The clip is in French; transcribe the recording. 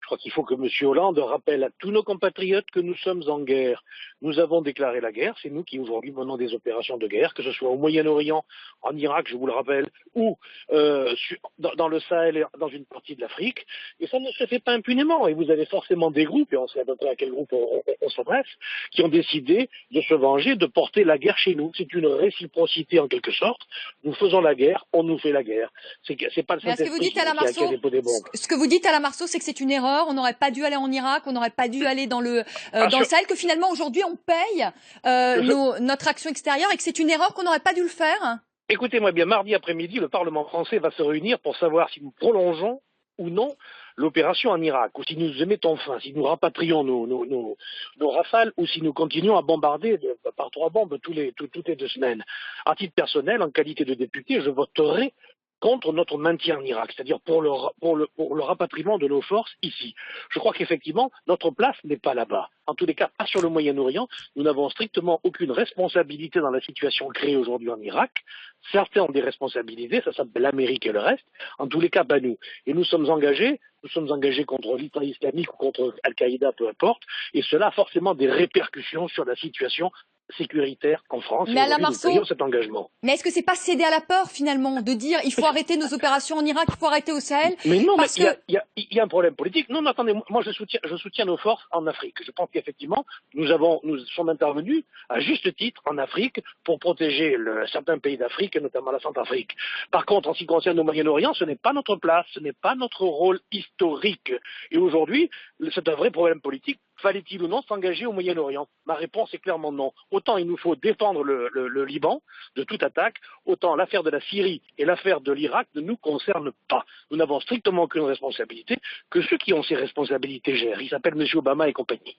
Je crois qu'il faut que M. Hollande rappelle à tous nos compatriotes que nous sommes en guerre. Nous avons déclaré la guerre, c'est nous qui aujourd'hui menons des opérations de guerre, que ce soit au Moyen-Orient, en Irak, je vous le rappelle, ou dans le Sahel et dans une partie de l'Afrique. Et ça ne se fait pas impunément. Et vous avez forcément des groupes, et on sait à peu près à quel groupe on s'adresse, qui ont décidé de se venger, de porter la guerre chez nous. C'est une réciprocité en quelque sorte. Nous faisons la guerre, on nous fait la guerre. C'est pas le Mais ce que vous Saint-Esprit dites à la qui a déposé des bombes. ce que vous dites à la Marceau, c'est que c'est une erreur. On n'aurait pas dû aller en Irak, on n'aurait pas dû aller dans le Sahel, que finalement aujourd'hui on paye notre action extérieure et que c'est une erreur qu'on n'aurait pas dû le faire. Écoutez-moi bien, mardi après-midi, le Parlement français va se réunir pour savoir si nous prolongeons ou non l'opération en Irak, ou si nous y mettons fin, si nous rapatrions nos rafales, ou si nous continuons à bombarder par 3 bombes toutes les 2 semaines. À titre personnel, en qualité de député, je voterai contre notre maintien en Irak, c'est-à-dire pour le rapatriement de nos forces ici. Je crois qu'effectivement, notre place n'est pas là-bas. En tous les cas, pas sur le Moyen-Orient. Nous n'avons strictement aucune responsabilité dans la situation créée aujourd'hui en Irak. Certains ont des responsabilités, ça s'appelle l'Amérique et le reste. En tous les cas, pas nous. Et nous sommes engagés contre l'État islamique ou contre Al-Qaïda, peu importe. Et cela a forcément des répercussions sur la situation sécuritaire en France. Mais Et à la aujourd'hui, nous Marceau, payons cet engagement. mais est-ce que c'est pas céder à la peur finalement de dire il faut arrêter nos opérations en Irak, il faut arrêter au Sahel? Mais non, parce mais que il y a un problème politique. Non, attendez, moi je soutiens nos forces en Afrique. Je pense qu'effectivement, nous sommes intervenus à juste titre en Afrique pour protéger certains pays d'Afrique, et notamment la Centrafrique. Par contre, en ce qui concerne le Moyen-Orient, ce n'est pas notre place, ce n'est pas notre rôle historique. Et aujourd'hui, c'est un vrai problème politique. Fallait-il ou non s'engager au Moyen-Orient? Ma réponse est clairement non. Autant il nous faut défendre le Liban de toute attaque, autant l'affaire de la Syrie et l'affaire de l'Irak ne nous concernent pas. Nous n'avons strictement aucune responsabilité, que ceux qui ont ces responsabilités gèrent. Ils s'appellent M. Obama et compagnie.